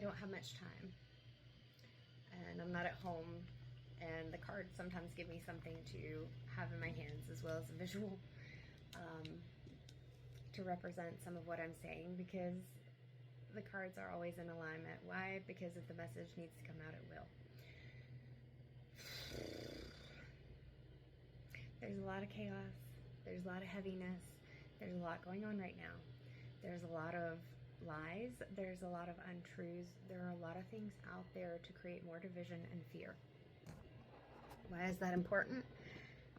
don't have much time, and I'm not at home, and the cards sometimes give me something to have in my hands as well as a visual to represent some of what I'm saying, because the cards are always in alignment. Why? Because if the message needs to come out, it will. There's a lot of chaos. There's a lot of heaviness. There's a lot going on right now. There's a lot of lies. There's a lot of untruths. There are a lot of things out there to create more division and fear. Why is that important?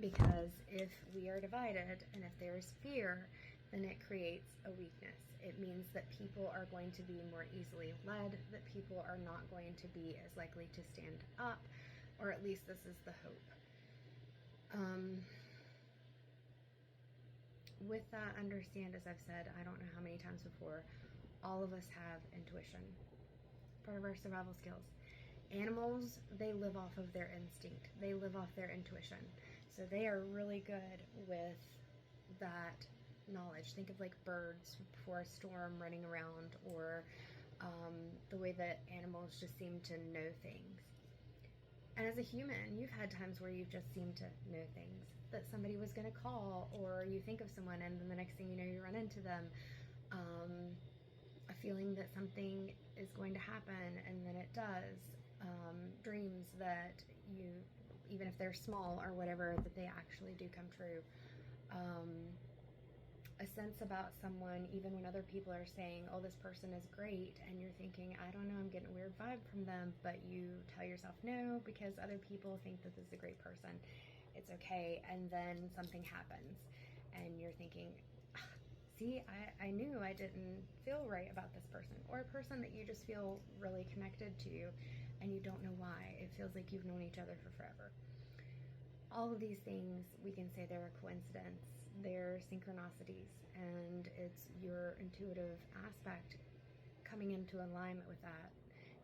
Because if we are divided and if there is fear, then it creates a weakness. It means that people are going to be more easily led, that people are not going to be as likely to stand up, or at least this is the hope. With that, understand, as I've said, I don't know how many times before, all of us have intuition, part of our survival skills. Animals, they live off of their instinct. They live off their intuition. So they are really good with that knowledge. Think of like birds before a storm running around, or the way that animals just seem to know things. And as a human, you've had times where you've just seemed to know things, that somebody was going to call, or you think of someone and then the next thing you know, you run into them. A feeling that something is going to happen and then it does. Dreams that you, even if they're small or whatever, that they actually do come true. A sense about someone, even when other people are saying, oh, this person is great, and you're thinking, I don't know, I'm getting a weird vibe from them, but you tell yourself no because other people think that this is a great person. It's okay. And then something happens and you're thinking, see, I knew I didn't feel right about this person, or a person that you just feel really connected to and you don't know why. It feels like you've known each other for forever. All of these things, we can say they're a coincidence, they're synchronicities, and it's your intuitive aspect coming into alignment with that.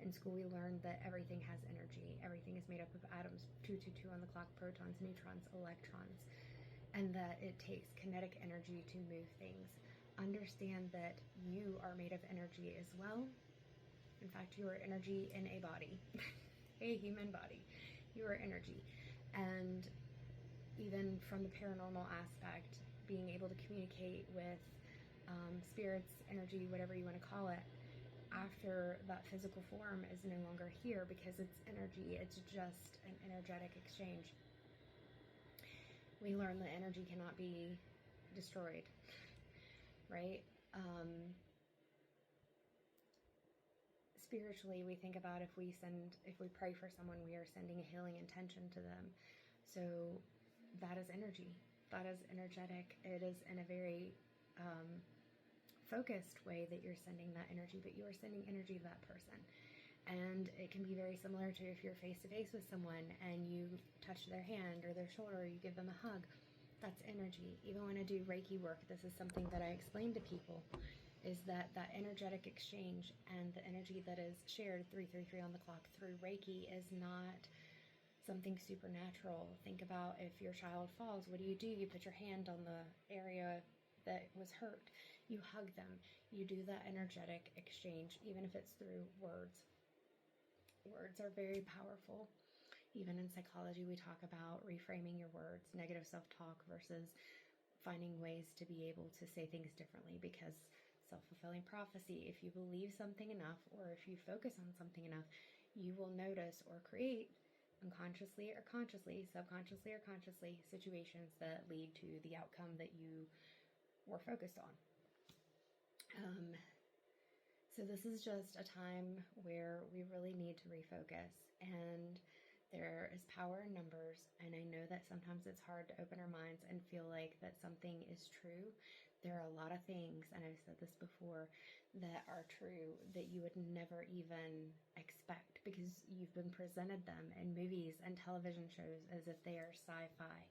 In school, we learned that everything has energy. Everything is made up of atoms, 222 on the clock, protons, neutrons, electrons, and that it takes kinetic energy to move things. Understand that you are made of energy as well. In fact, you are energy in a body, a human body. You are energy. And even from the paranormal aspect, being able to communicate with spirits, energy, whatever you want to call it, after that physical form is no longer here, because it's energy. It's just an energetic exchange. We learn that energy cannot be destroyed, right? Spiritually, we think about if we pray for someone, we are sending a healing intention to them. So that is energy. That is energetic. It is in a very focused way that you're sending that energy, but you are sending energy to that person. And it can be very similar to if you're face to face with someone and you touch their hand or their shoulder, or you give them a hug. That's energy. Even when I do Reiki work, this is something that I explain to people, is that energetic exchange and the energy that is shared 333 on the clock through Reiki is not something supernatural. Think about if your child falls, what do? You put your hand on the area that was hurt. You hug them. You do that energetic exchange, even if it's through words. Words are very powerful. Even in psychology, we talk about reframing your words, negative self-talk versus finding ways to be able to say things differently, because self-fulfilling prophecy, if you believe something enough, or if you focus on something enough, you will notice or create unconsciously or consciously, subconsciously or consciously, situations that lead to the outcome that you were focused on. So this is just a time where we really need to refocus, and there is power in numbers, and I know that sometimes it's hard to open our minds and feel like that something is true. There are a lot of things, and I've said this before, that are true that you would never even expect, because you've been presented them in movies and television shows as if they are sci-fi,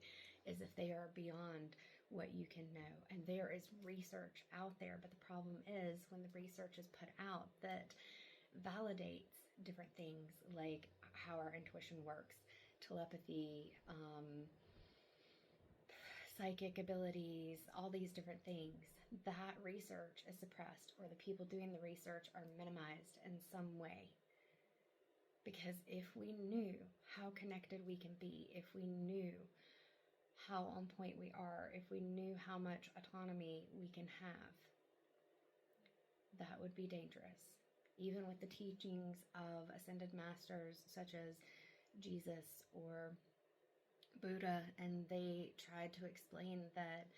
as if they are beyond what you can know. And there is research out there, but the problem is when the research is put out that validates different things, like how our intuition works, telepathy, psychic abilities, all these different things, that research is suppressed, or the people doing the research are minimized in some way. Because if we knew how connected we can be, if we knew how on point we are, if we knew how much autonomy we can have, that would be dangerous. Even with the teachings of ascended masters such as Jesus or Buddha, and they tried to explain that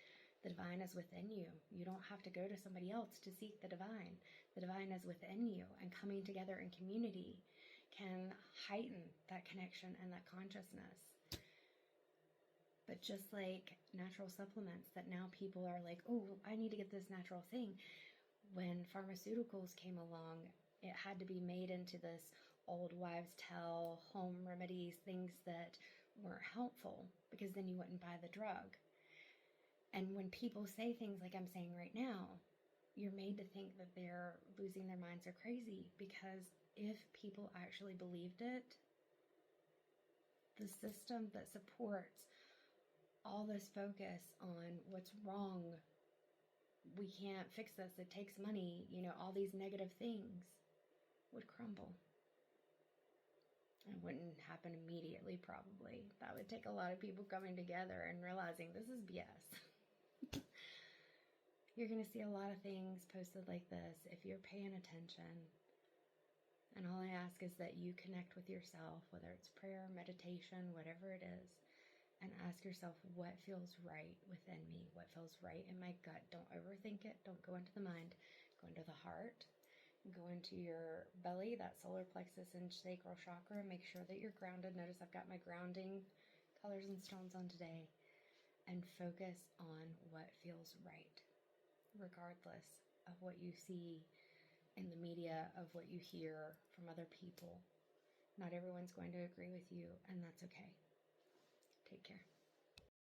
the divine is within you. You don't have to go to somebody else to seek the divine. The divine is within you, and coming together in community can heighten that connection and that consciousness. But just like natural supplements that now people are like, oh, I need to get this natural thing. When pharmaceuticals came along, it had to be made into this old wives' tale, home remedies, things that weren't helpful, because then you wouldn't buy the drug. And when people say things like I'm saying right now, you're made to think that they're losing their minds or crazy, because if people actually believed it, the system that supports all this focus on what's wrong, we can't fix this, it takes money, all these negative things would crumble. It wouldn't happen immediately, probably. That would take a lot of people coming together and realizing this is BS. You're going to see a lot of things posted like this if you're paying attention. And all I ask is that you connect with yourself, whether it's prayer, meditation, whatever it is, and ask yourself what feels right within me, what feels right in my gut. Don't overthink it. Don't go into the mind. Go into the heart. Go into your belly, that solar plexus and sacral chakra. Make sure that you're grounded. Notice I've got my grounding colors and stones on today. And focus on what feels right, regardless of what you see in the media, of what you hear from other people. Not everyone's going to agree with you, and that's okay. Take care.